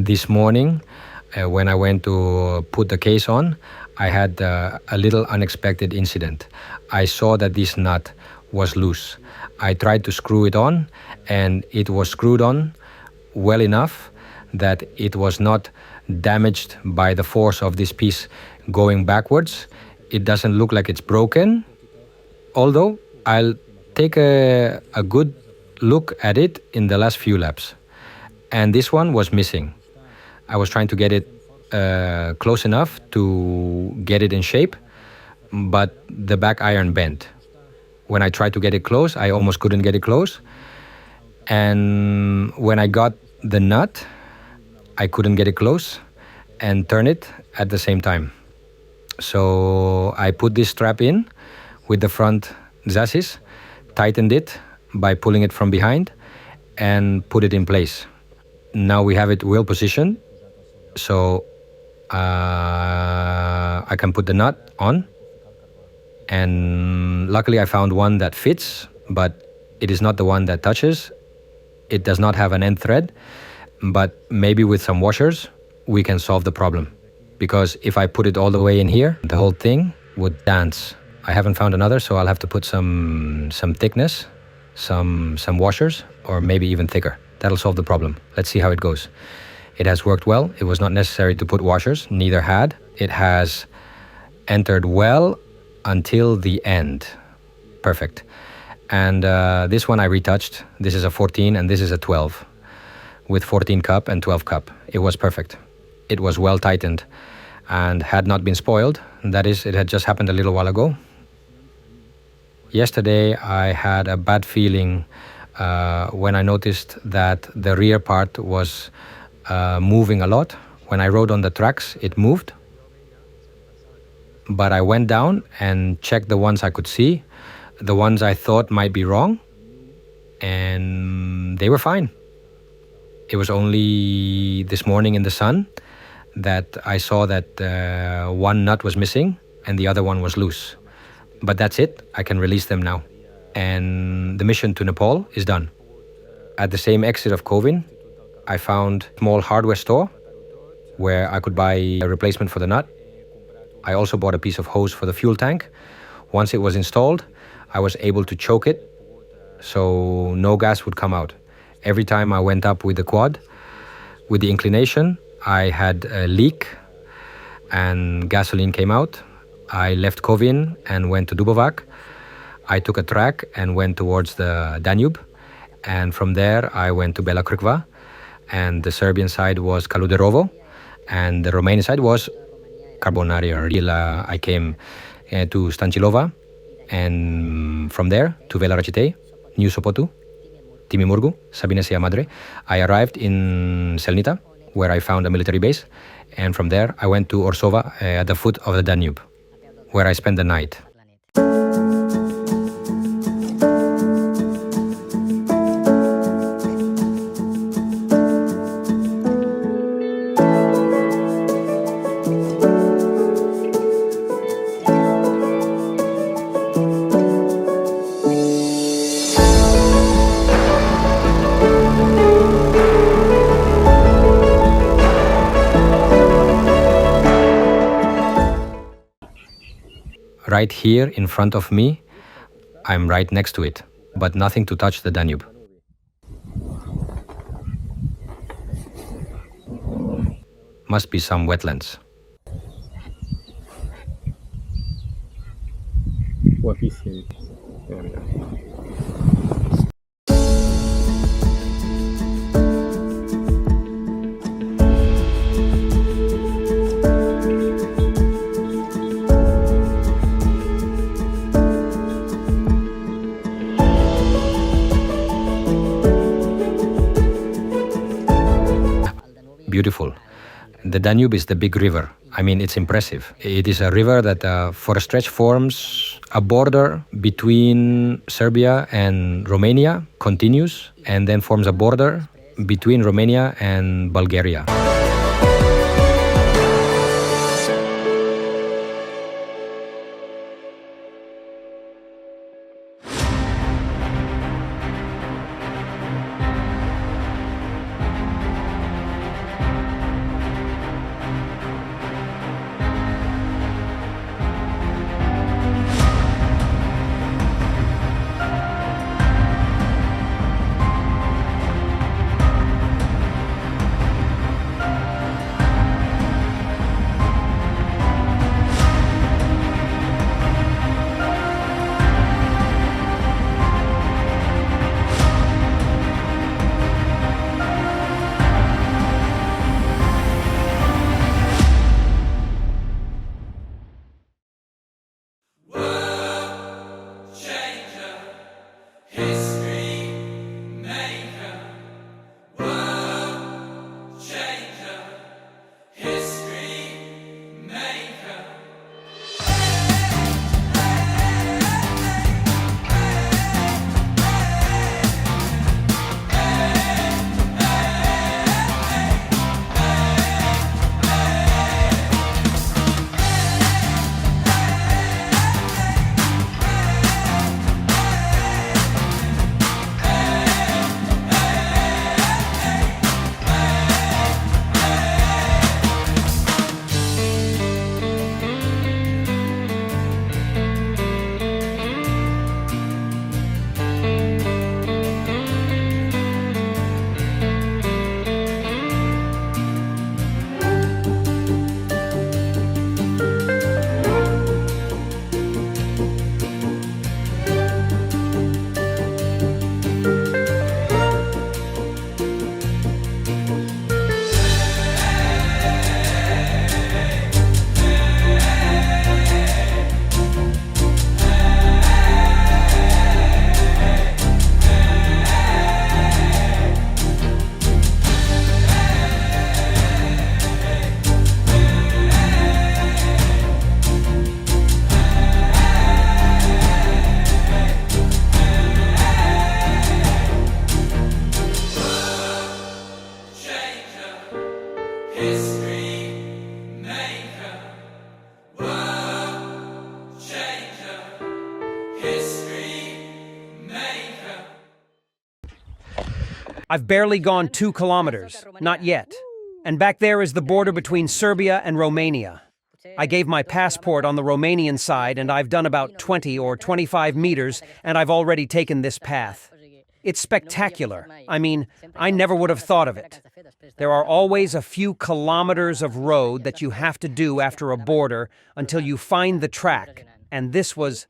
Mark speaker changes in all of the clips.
Speaker 1: This morning, when I went to put the case on, I had a little unexpected incident. I saw that this nut was loose. I tried to screw it on, and it was screwed on well enough that it was not damaged by the force of this piece going backwards. It doesn't look like it's broken, although I'll take a good look at it in the last few laps. And this one was missing. I was trying to get it close enough to get it in shape, but the back iron bent. When I tried to get it close, I almost couldn't get it close. And when I got the nut, I couldn't get it close and turn it at the same time. So I put this strap in with the front chassis, tightened it by pulling it from behind, and put it in place. Now we have it well positioned, so I can put the nut on. And luckily I found one that fits, but it is not the one that touches. It does not have an end thread, but maybe with some washers we can solve the problem. Because if I put it all the way in here, the whole thing would dance. I haven't found another, so I'll have to put some thickness, some washers, or maybe even thicker. That'll solve the problem. Let's see how it goes. It has worked well. It was not necessary to put washers, neither had. It has entered well until the end. Perfect. And this one I retouched. This is a 14 and this is a 12 with 14 cup and 12 cup. It was perfect. It was well tightened and had not been spoiled. That is, it had just happened a little while ago. Yesterday I had a bad feeling when I noticed that the rear part was moving a lot. When I rode on the tracks, it moved. But I went down and checked the ones I could see, the ones I thought might be wrong, and they were fine. It was only this morning in the sun that I saw that one nut was missing and the other one was loose. But that's it. I can release them now. And the mission to Nepal is done. At the same exit of Kovin, I found a small hardware store where I could buy a replacement for the nut. I also bought a piece of hose for the fuel tank. Once it was installed, I was able to choke it so no gas would come out. Every time I went up with the quad, with the inclination, I had a leak and gasoline came out. I left Kovin and went to Dubovac. I took a track and went towards the Danube. And from there, I went to Bela Crkva. And the Serbian side was Kaluderovo. And the Romanian side was Carbonari or Rila. I came to Stancilova. And from there to Vela Racitei, New Sopotu, Timimurgu, Sabinesia Madre. I arrived in Selnita, where I found a military base. And from there, I went to Orsova at the foot of the Danube, where I spent the night. Right here in front of me, I'm right next to it, but nothing to touch the Danube. Must be some wetlands. Beautiful. The Danube is the big river. I mean, it's impressive. It is a river that for a stretch forms a border between Serbia and Romania, continues, and then forms a border between Romania and Bulgaria.
Speaker 2: I've barely gone 2 kilometers, not yet. And back there is the border between Serbia and Romania. I gave my passport on the Romanian side and I've done about 20 or 25 meters and I've already taken this path. It's spectacular. I mean, I never would have thought of it. There are always a few kilometers of road that you have to do after a border until you find the track, and this was...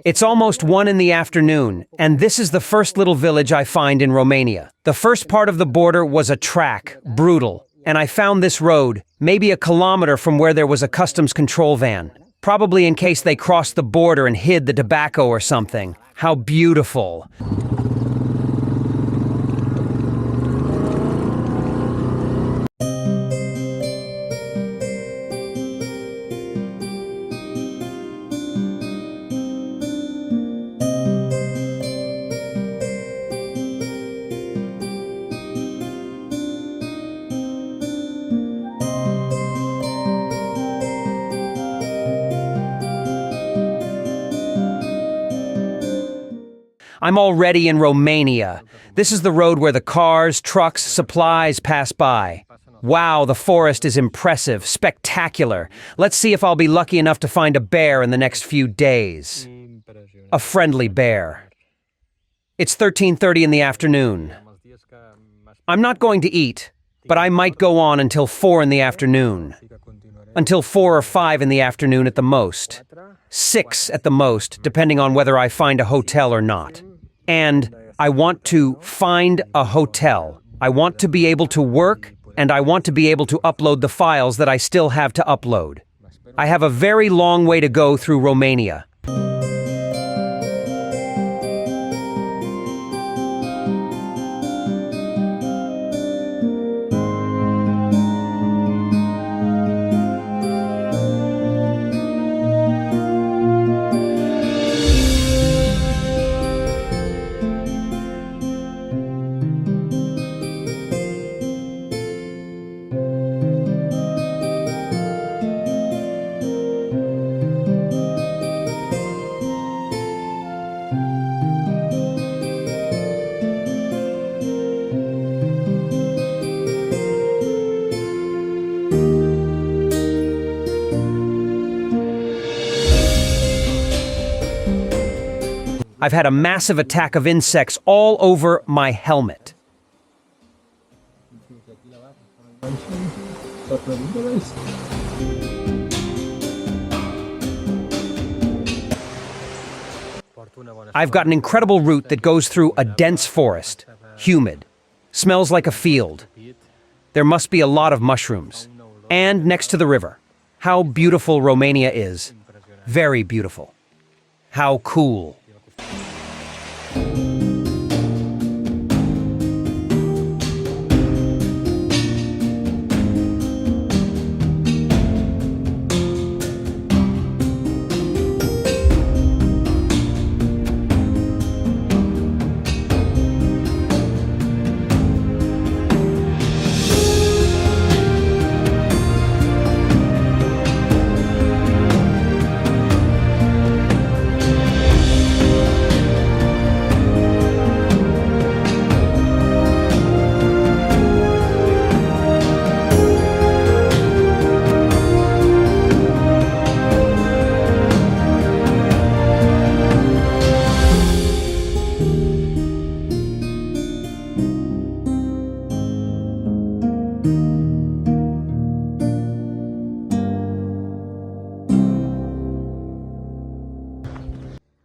Speaker 2: It's almost 1 in the afternoon, and this is the first little village I find in Romania. The first part of the border was a track, brutal, and I found this road, maybe a kilometer from where there was a customs control van. Probably in case they crossed the border and hid the tobacco or something. How beautiful. I'm already in Romania. This is the road where the cars, trucks, supplies pass by. Wow, the forest is impressive, spectacular. Let's see if I'll be lucky enough to find a bear in the next few days. A friendly bear. It's 13:30 in the afternoon. I'm not going to eat, but I might go on until 4 in the afternoon. Until 4 or 5 in the afternoon at the most. 6 at the most, depending on whether I find a hotel or not. And I want to find a hotel. I want to be able to work, and I want to be able to upload the files that I still have to upload. I have a very long way to go through Romania. I've had a massive attack of insects all over my helmet. I've got an incredible route that goes through a dense forest, humid, smells like a field. There must be a lot of mushrooms. And next to the river. How beautiful Romania is. Very beautiful. How cool.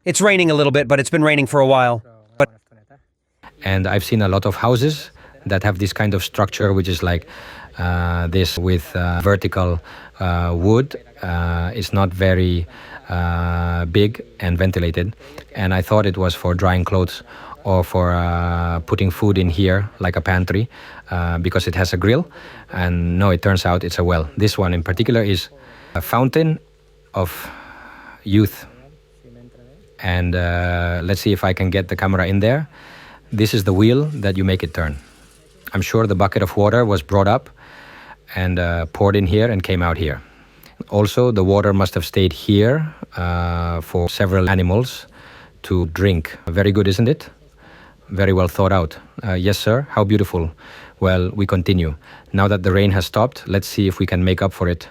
Speaker 2: It's raining a little bit, but it's been raining for a while.
Speaker 1: And I've seen a lot of houses that have this kind of structure, which is like this with vertical wood. It's not very big and ventilated. And I thought it was for drying clothes or for putting food in here, like a pantry, because it has a grill. And no, it turns out it's a well. This one in particular is a fountain of youth. And let's see if I can get the camera in there. This is the wheel that you make it turn. I'm sure the bucket of water was brought up and poured in here and came out here. Also, the water must have stayed here for several animals to drink. Very good, isn't it? Very well thought out. Yes, sir. How beautiful. Well, we continue. Now that the rain has stopped, let's see if we can make up for it.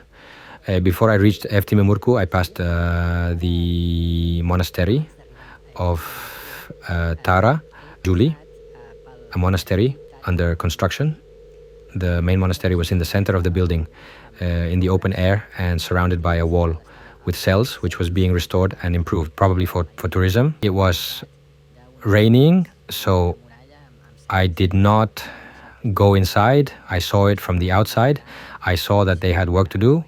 Speaker 1: Before I reached Eftimemurku, I passed the monastery of Tara Juli, a monastery under construction. The main monastery was in the center of the building, in the open air and surrounded by a wall with cells, which was being restored and improved, probably for tourism. It was raining, so I did not go inside. I saw it from the outside. I saw that they had work to do,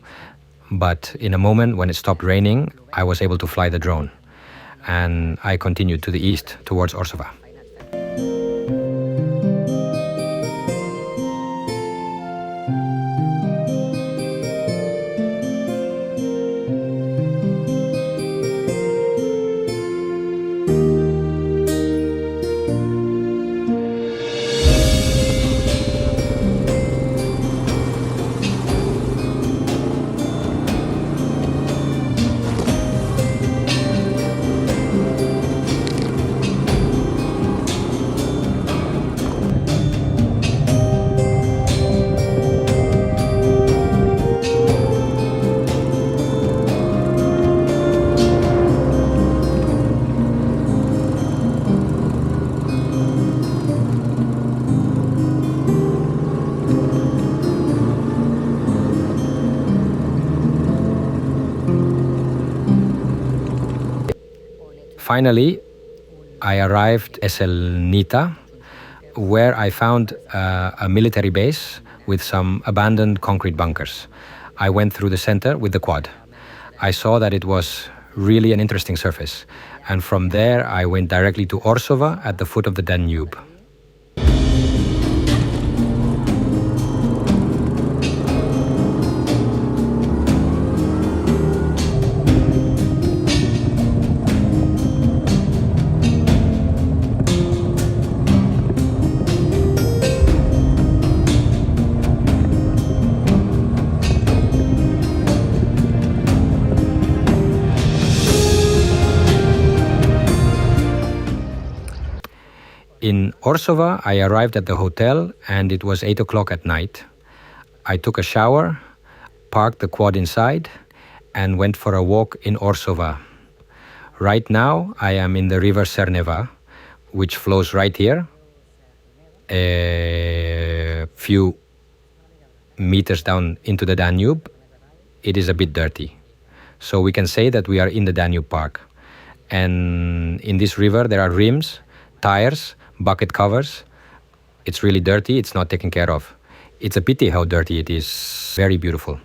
Speaker 1: but in a moment when it stopped raining, I was able to fly the drone. And I continued to the east towards Orsova. Finally, I arrived at Eselnita, where I found a military base with some abandoned concrete bunkers. I went through the center with the quad. I saw that it was really an interesting surface, and from there I went directly to Orsova at the foot of the Danube. In Orsova, I arrived at the hotel and it was 8 o'clock at night. I took a shower, parked the quad inside, and went for a walk in Orsova. Right now, I am in the river Cerneva, which flows right here, a few meters down into the Danube. It is a bit dirty. So we can say that we are in the Danube Park. And in this river, there are rims, tires, bucket covers. It's really dirty. It's not taken care of. It's a pity how dirty it is. Very beautiful.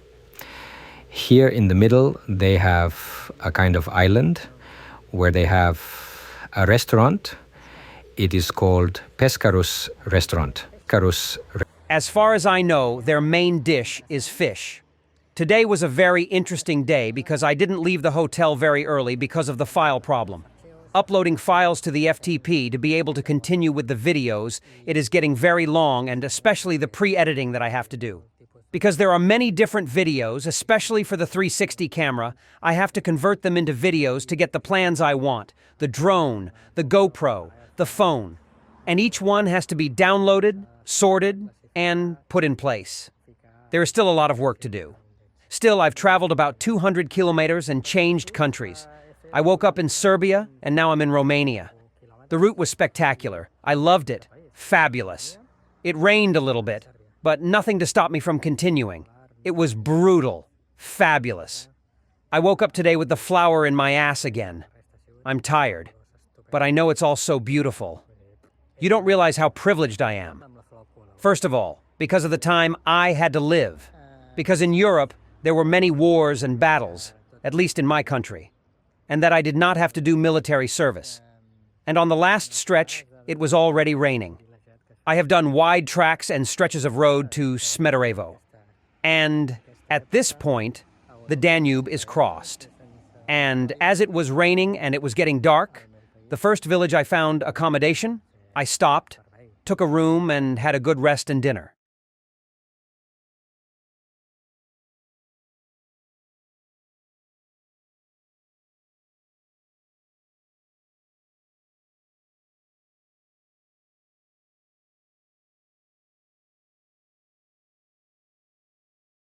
Speaker 1: Here in the middle, they have a kind of island where they have a restaurant. It is called Pescarus Restaurant.
Speaker 2: As far as I know, their main dish is fish. Today was a very interesting day because I didn't leave the hotel very early because of the file problem. Uploading files to the FTP to be able to continue with the videos, it is getting very long, and especially the pre-editing that I have to do. Because there are many different videos, especially for the 360 camera, I have to convert them into videos to get the plans I want. The drone, the GoPro, the phone. And each one has to be downloaded, sorted, and put in place. There is still a lot of work to do. Still, I've traveled about 200 kilometers and changed countries. I woke up in Serbia, and now I'm in Romania. The route was spectacular. I loved it. Fabulous. It rained a little bit, but nothing to stop me from continuing. It was brutal. Fabulous. I woke up today with the flower in my ass again. I'm tired, but I know it's all so beautiful. You don't realize how privileged I am. First of all, because of the time I had to live. Because in Europe, there were many wars and battles, at least in my country, and that I did not have to do military service. And on the last stretch, it was already raining. I have done wide tracks and stretches of road to Smederevo. And at this point, the Danube is crossed. And as it was raining and it was getting dark, the first village I found accommodation, I stopped, took a room and had a good rest and dinner.